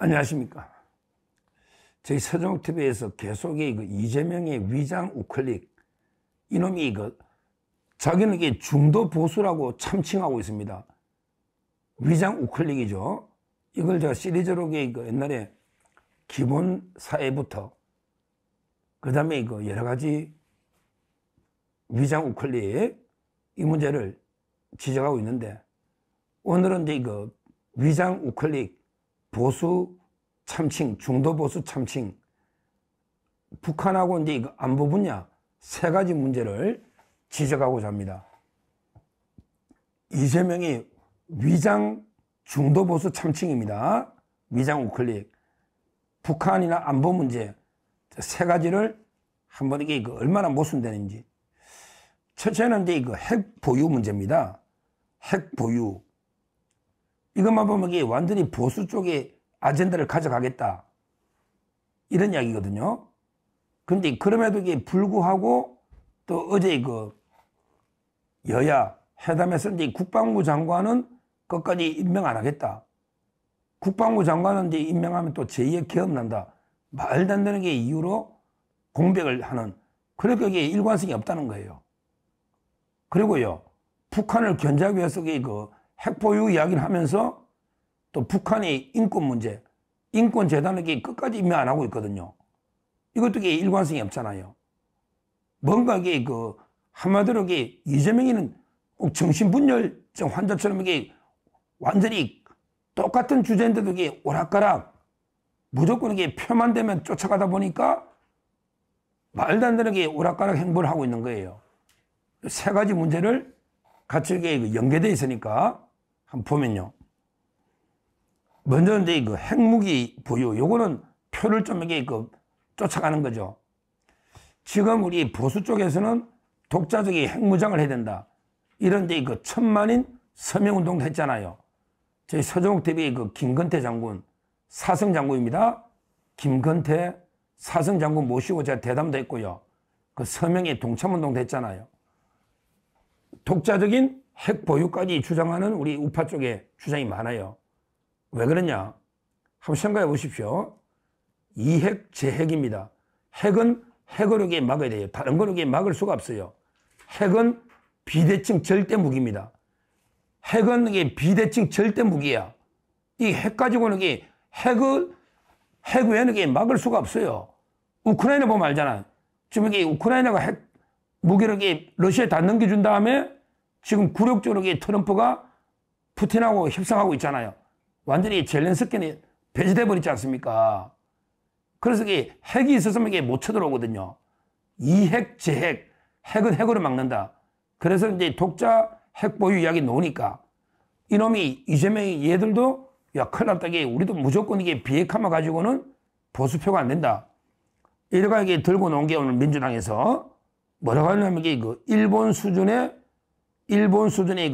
안녕하십니까. 저희 서정TV에서 계속 이재명의 위장 우클릭, 이놈이 자기는 이게 중도 보수라고 참칭하고 있습니다. 위장 우클릭이죠. 이걸 제가 시리즈로 옛날에 기본 사회부터 그 다음에 여러 가지 위장 우클릭 이 문제를 지적하고 있는데, 오늘은 이제 위장 우클릭 보수 참칭, 중도 보수 참칭, 북한하고 이제 안보 분야 세 가지 문제를 지적하고자 합니다. 이재명이 위장 중도 보수 참칭입니다. 위장 우클릭, 북한이나 안보 문제 세 가지를 한번 이게 얼마나 모순되는지. 첫째는 이제 핵 보유 문제입니다. 핵 보유. 이것만 보면 이게 완전히 보수 쪽에 아젠다를 가져가겠다, 이런 이야기거든요. 근데 그럼에도 이게 불구하고 또 어제 여야 회담에서 이제 국방부 장관은 끝까지 임명 안 하겠다. 국방부 장관은 이제 임명하면 또 제2의 계엄 난다, 말도 안 되는 게 이유로 공백을 하는, 그러니까 이게 일관성이 없다는 거예요. 그리고요, 북한을 견제하기 위해서 핵 보유 이야기를 하면서 또 북한의 인권 문제, 인권재단에게 끝까지 임명 안 하고 있거든요. 이것도 일관성이 없잖아요. 뭔가 한마디로 이재명이는 꼭 정신분열증 환자처럼 완전히 똑같은 주제인데도 오락가락 무조건 표만 되면 쫓아가다 보니까 말도 안 되는 오락가락 행보를 하고 있는 거예요. 세 가지 문제를 같이 연계되어 있으니까 한번 보면요. 먼저 이제 핵무기 보유, 요거는 표를 좀 쫓아가는 거죠. 지금 우리 보수 쪽에서는 독자적인 핵무장을 해야 된다, 이런 데 천만인 서명운동도 했잖아요. 저희 서정TV 김건태 장군, 사성 장군입니다. 김건태 사성 장군 모시고 제가 대담도 했고요. 서명에 동참운동도 했잖아요. 독자적인 핵 보유까지 주장하는 우리 우파 쪽에 주장이 많아요. 왜 그러냐? 한번 생각해 보십시오. 이핵 제핵입니다. 핵은 핵으로 막아야 돼요. 다른 거로 막을 수가 없어요. 핵은 비대칭 절대 무기입니다. 핵은 비대칭 절대 무기야. 이 핵 가지고는 핵 외에는 막을 수가 없어요. 우크라이나 보면 알잖아. 지금 우크라이나가 핵 무기를 러시아에 다 넘겨준 다음에 지금 굴욕적으로 트럼프가 푸틴하고 협상하고 있잖아요. 완전히 젤렌스키는 배제돼 버리지 않습니까? 그래서 핵이 있었으면 못 쳐들어오거든요. 이핵, 제핵, 핵은 핵으로 막는다. 그래서 이제 독자 핵 보유 이야기 나오니까 이놈이 이재명이 얘들도 야, 큰일 났다. 우리도 무조건 비핵화만 가지고는 보수표가 안 된다. 이렇게 들고 놓은 게 오늘 민주당에서 뭐라고 하냐면 일본 수준의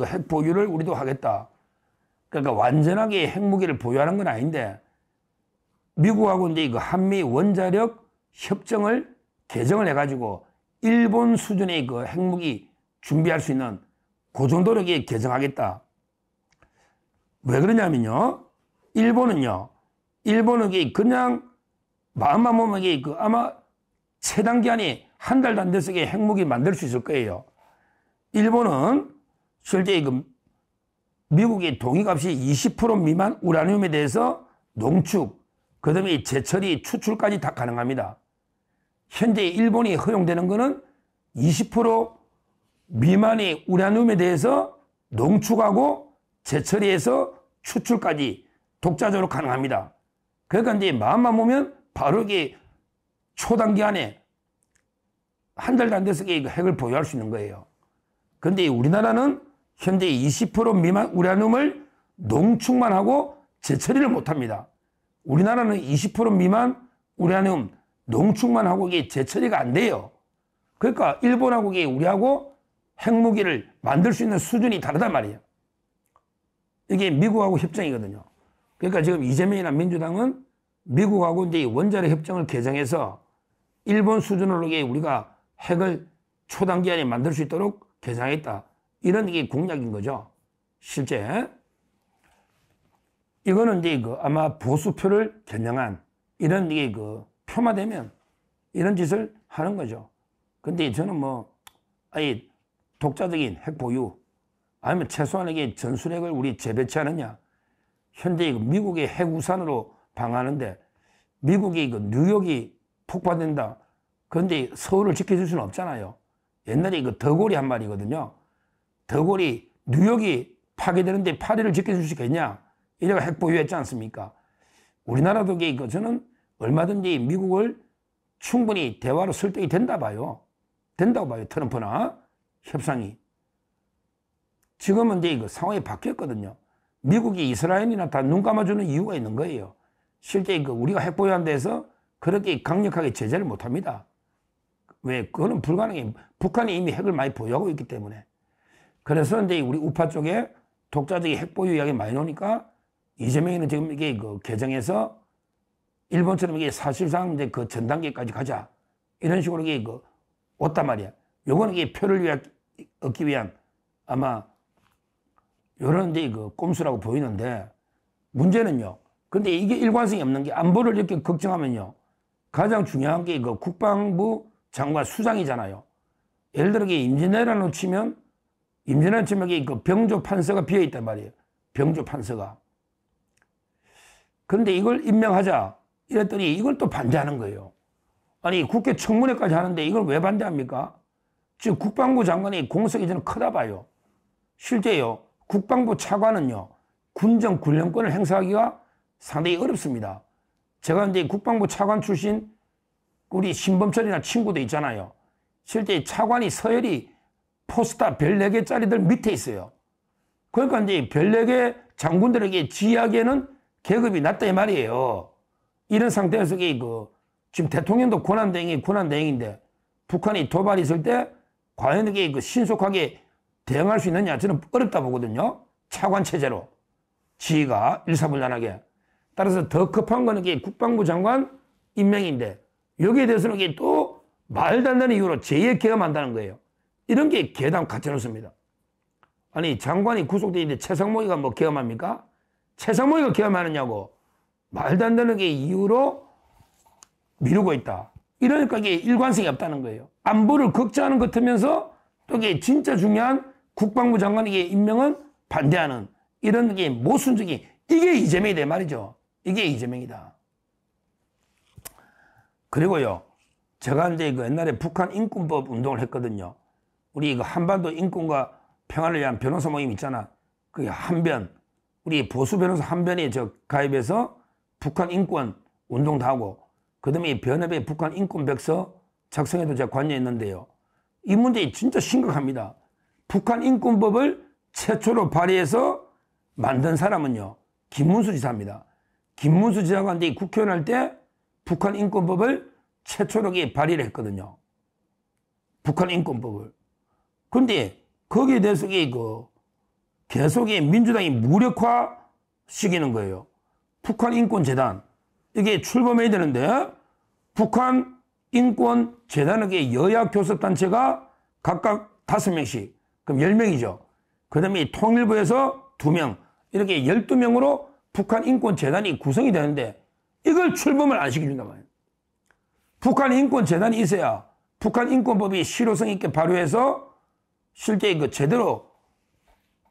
핵 보유를 우리도 하겠다. 그러니까 완전하게 핵무기를 보유하는 건 아닌데, 미국하고 이제 한미 원자력 협정을 개정을 해가지고 일본 수준의 핵무기 준비할 수 있는 그 정도로 개정하겠다. 왜 그러냐면요, 일본은 그냥 마음만 먹으면 아마 최단 기한이 한 달도 안 돼서 핵무기 만들 수 있을 거예요. 일본은 실제 미국의 동의값이 20% 미만 우라늄에 대해서 농축, 그 다음에 재처리, 추출까지 다 가능합니다. 현재 일본이 허용되는 거는 20% 미만의 우라늄에 대해서 농축하고 재처리해서 추출까지 독자적으로 가능합니다. 그러니까 이제 마음만 먹으면 바로 초단기 안에 한 달도 안 돼서 핵을 보유할 수 있는 거예요. 그런데 우리나라는 현재 20% 미만 우라늄을 농축만 하고 재처리를 못합니다. 우리나라는 20% 미만 우라늄 농축만 하고 재처리가 안 돼요. 그러니까 일본하고 우리하고 핵무기를 만들 수 있는 수준이 다르단 말이에요. 이게 미국하고 협정이거든요. 그러니까 지금 이재명이나 민주당은 미국하고 이제 원자력 협정을 개정해서 일본 수준으로 우리가 핵을 초단기 안에 만들 수 있도록 개정하겠다, 이런 게 공약인 거죠. 실제 이거는 이제 아마 보수표를 겨냥한 이런 이게 표마되면 이런 짓을 하는 거죠. 근데 저는 뭐, 아예 독자적인 핵 보유, 아니면 최소한 이게 전술핵을 우리 재배치하느냐. 현재 미국의 핵 우산으로 방하는데 미국이 뉴욕이 폭파된다. 그런데 서울을 지켜줄 수는 없잖아요. 옛날에 더골이 한 말이거든요. 더골이 뉴욕이 파괴되는데 파리를 지켜줄 수 있겠냐. 이래가 핵 보유했지 않습니까? 우리나라도 저는 얼마든지 미국을 충분히 대화로 설득이 된다고 봐요. 트럼프나 협상이. 지금은 이제 상황이 바뀌었거든요. 미국이 이스라엘이나 다 눈 감아주는 이유가 있는 거예요. 실제 우리가 핵 보유한 데서 그렇게 강력하게 제재를 못 합니다. 왜? 그거는 불가능해. 북한이 이미 핵을 많이 보유하고 있기 때문에. 그래서 이제 우리 우파 쪽에 독자적인 핵 보유 이야기 많이 나오니까 이재명이는 지금 이게 개정해서 일본처럼 이게 사실상 이제 전 단계까지 가자. 이런 식으로 이게 왔단 말이야. 요거는 이게 표를 얻기 위한 아마 요런 이제 꼼수라고 보이는데 문제는요. 근데 이게 일관성이 없는 게 안보를 이렇게 걱정하면요. 가장 중요한 게 국방부 장관 수장이잖아요. 예를 들어 임진왜란 놓치면 임진왜란 치면 병조 판서가 비어 있단 말이에요. 병조 판서가. 근데 이걸 임명하자 이랬더니 이걸 또 반대하는 거예요. 아니 국회 청문회까지 하는데 이걸 왜 반대합니까? 지금 국방부 장관이 공석이 저는 크다 봐요. 실제요. 국방부 차관은요. 군정 군령권을 행사하기가 상당히 어렵습니다. 제가 이제 국방부 차관 출신 우리 신범철이나 친구도 있잖아요. 실제 차관이 서열이 포스타 별 4개짜리들 밑에 있어요. 그러니까 이제 별 4개 장군들에게 지휘하기에는 계급이 낮다 이 말이에요. 이런 상태에서 지금 대통령도 고난대행인데 북한이 도발이 있을 때 과연 이게 신속하게 대응할 수 있느냐 저는 어렵다 보거든요. 차관 체제로 지휘가 일사불란하게. 따라서 더 급한 거는 국방부 장관 임명인데 여기에 대해서는 또 말도 안 되는 이유로 제2의 계엄한다는 거예요. 이런 게 괴담 가짜뉴스입니다. 아니 장관이 구속돼 있는데 최상목이가 뭐 계엄합니까? 최상목이가 계엄하느냐고. 말도 안 되는 게 이유로 미루고 있다. 이러니까 이게 일관성이 없다는 거예요. 안보를 걱정하는 것 같으면서 또 이게 진짜 중요한 국방부 장관에게 임명은 반대하는 이런 게 모순적인 이게 이재명이다 말이죠. 이게 이재명이다. 그리고요. 제가 이제 옛날에 북한 인권법 운동을 했거든요. 우리 한반도 인권과 평화를 위한 변호사 모임 있잖아. 그게 한변. 우리 보수 변호사 한변에 가입해서 북한 인권 운동도 하고 그 다음에 변협의 북한 인권 백서 작성에도 제가 관여했는데요. 이 문제 진짜 심각합니다. 북한 인권법을 최초로 발의해서 만든 사람은요. 김문수 지사입니다. 김문수 지사가 이제 국회의원 할 때 북한 인권법을 최초로 발의를 했거든요. 북한 인권법을. 근데 거기에 대해서 계속 민주당이 무력화시키는 거예요. 북한 인권재단. 이게 출범해야 되는데 북한 인권재단에게 여야 교섭단체가 각각 5명씩 그럼 10명이죠. 그 다음에 통일부에서 2명 이렇게 12명으로 북한 인권재단이 구성이 되는데 이걸 출범을 안 시켜준단 말이에요. 북한 인권재단이 있어야 북한 인권법이 실효성 있게 발효해서 실제 제대로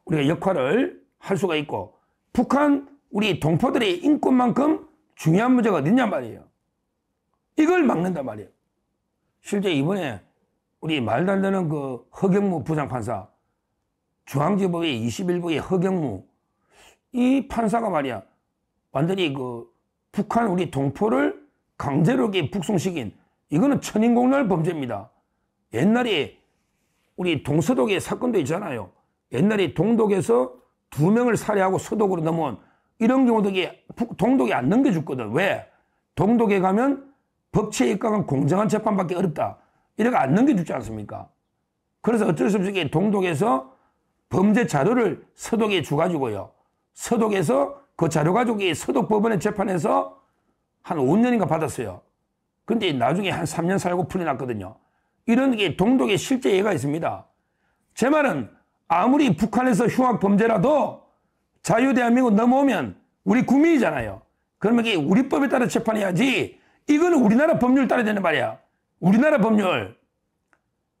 우리가 역할을 할 수가 있고 북한 우리 동포들의 인권만큼 중요한 문제가 어딨냔 말이에요. 이걸 막는단 말이에요. 실제 이번에 우리 말도 안 되는 허경무 부장판사 중앙지법의 21부의 허경무 이 판사가 말이야 완전히 북한 우리 동포를 강제로 북송시킨 이거는 천인공날 범죄입니다. 옛날에 우리 동서독의 사건도 있잖아요. 옛날에 동독에서 2명을 살해하고 서독으로 넘어온 이런 경우도 동독에 안 넘겨줬거든. 왜? 동독에 가면 법치에 입각한 공정한 재판받기 어렵다. 이래가 안 넘겨주지 않습니까? 그래서 어쩔 수 없이 동독에서 범죄 자료를 서독에 줘가지고요. 서독에서 그 자료 가지고 서독 법원에 재판해서 한 5년인가 받았어요. 근데 나중에 한 3년 살고 풀려났거든요. 이런 게 동독에 실제 예가 있습니다. 제 말은 아무리 북한에서 흉악 범죄라도 자유대한민국 넘어오면 우리 국민이잖아요. 그러면 이게 우리 법에 따라 재판해야지. 이거는 우리나라 법률 따라야 되는 말이야. 우리나라 법률.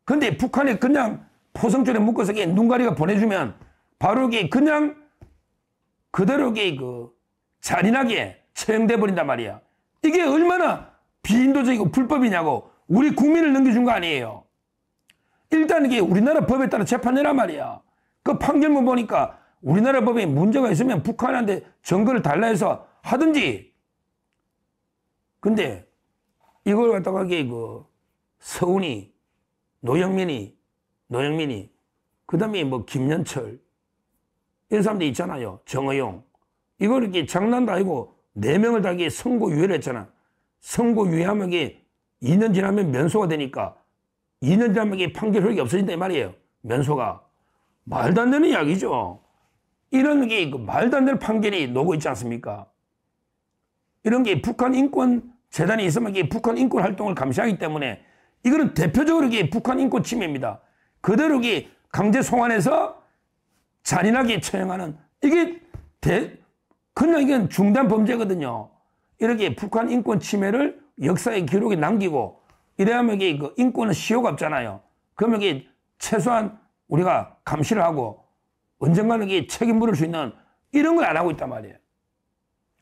근데 북한이 그냥 포성줄에 묶어서 눈가리가 보내주면 바로 이게 그냥 그대로 이게 잔인하게 처형돼 버린단 말이야. 이게 얼마나 비인도적이고 불법이냐고. 우리 국민을 넘겨준 거 아니에요. 일단 이게 우리나라 법에 따라 재판해란 말이야. 그 판결문 보니까 우리나라 법에 문제가 있으면 북한한테 증거를 달라 해서 하든지. 근데 이걸 갖다가 서훈이, 노영민이, 그 다음에 뭐 김연철, 이런 사람들 있잖아요. 정의용. 이걸 이렇게 장난도 아니고 4명을 다 선고유예를 했잖아. 선고유예하면 이게 2년 지나면 면소가 되니까 2년 지나면 이게 판결 효력이 없어진다 이 말이에요. 면소가. 말도 안 되는 이야기죠. 이런 게 말도 안 되는 판결이 나오고 있지 않습니까? 이런 게 북한 인권 재단이 있으면 이게 북한 인권 활동을 감시하기 때문에 이거는 대표적으로 이게 북한 인권 침해입니다. 그대로 이게 강제 송환해서 잔인하게 처형하는 이게 그냥 이건 중단 범죄거든요. 이렇게 북한 인권 침해를 역사의 기록에 남기고 이래야면 이게 인권은 시효가 없잖아요. 그러면 이게 최소한 우리가 감시를 하고 언젠가는 이게 책임 물을 수 있는 이런 걸 안 하고 있단 말이에요.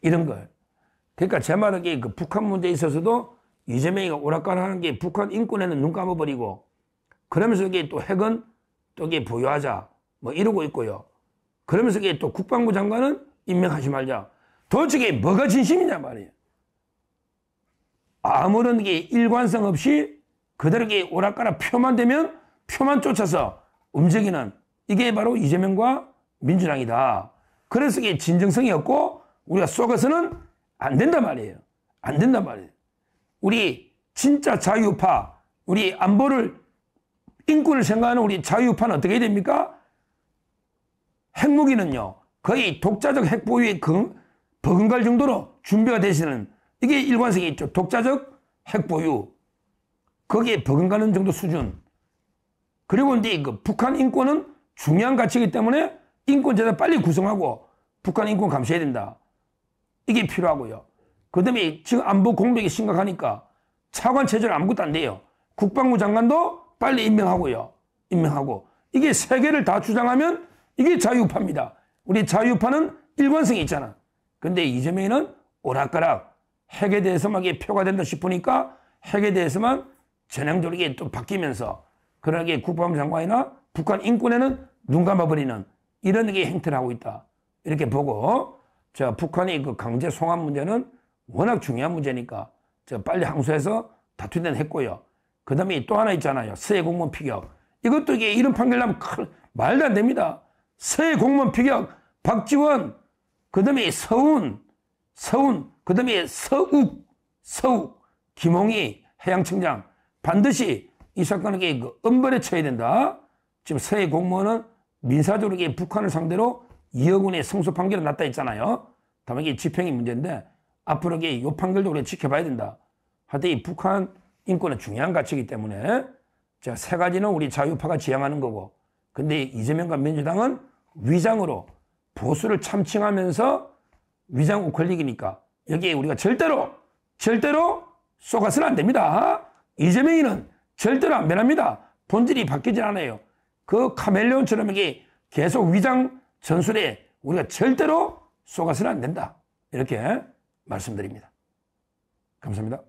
이런 걸. 그러니까 제 말은 북한 문제에 있어서도 이재명이가 오락가락하는 게 북한 인권에는 눈 감아버리고 그러면서 이게 또 핵은 또 이게 보유하자 뭐 이러고 있고요. 그러면서 이게 또 국방부 장관은 임명하지 말자. 도대체 이게 뭐가 진심이냐 말이에요. 아무런 게 일관성 없이 그대로 이게 오락가락 표만 되면 표만 쫓아서 움직이는 이게 바로 이재명과 민주당이다. 그래서 이게 진정성이 없고 우리가 속아서는 안 된단 말이에요. 안 된단 말이에요. 우리 진짜 자유파, 우리 안보를, 인권을 생각하는 우리 자유파는 어떻게 해야 됩니까? 핵무기는요, 거의 독자적 핵 보유에 버금갈 정도로 준비가 되시는 이게 일관성이 있죠. 독자적 핵 보유. 거기에 버금가는 정도 수준. 그리고 이제 북한 인권은 중요한 가치이기 때문에 인권제도 빨리 구성하고 북한 인권 감시해야 된다. 이게 필요하고요. 그 다음에 지금 안보 공백이 심각하니까 차관 체제로 아무것도 안 돼요. 국방부 장관도 빨리 임명하고요. 임명하고. 이게 세 개를 다 주장하면 이게 자유파입니다. 우리 자유파는 일관성이 있잖아. 근데 이재명이는 오락가락 핵에 대해서만 이게 표가 된다 싶으니까 핵에 대해서만 전향적으로 이게 또 바뀌면서 그러게 국방부 장관이나 북한 인권에는 눈 감아버리는 이런 게 행태를 하고 있다. 이렇게 보고 자, 북한의 강제 송환 문제는 워낙 중요한 문제니까 빨리 항소해서 다투는 했고요. 그 다음에 또 하나 있잖아요. 서해 공무원 피격. 이것도 이게 이런 판결 나면 말도 안 됩니다. 서해 공무원 피격, 박지원, 그 다음에 서훈, 그 다음에 서욱, 김홍희 해양청장. 반드시 이 사건은 엄벌에 처해야 된다. 지금 서해 공무원은 민사적으로 북한을 상대로 2억 원의 승소 판결을 났다 했잖아요. 다만 이게 집행이 문제인데 앞으로 이 판결도 우리가 지켜봐야 된다. 하여튼 이 북한 인권은 중요한 가치이기 때문에 자, 세 가지는 우리 자유파가 지향하는 거고 근데 이재명과 민주당은 위장으로 보수를 참칭하면서 위장 우클릭이니까 여기에 우리가 절대로 속아서는 안 됩니다. 이재명이는 절대로 안 변합니다. 본질이 바뀌질 않아요. 그 카멜레온처럼 이게 계속 위장 전술에 우리가 절대로 속아서는 안 된다. 이렇게 말씀드립니다. 감사합니다.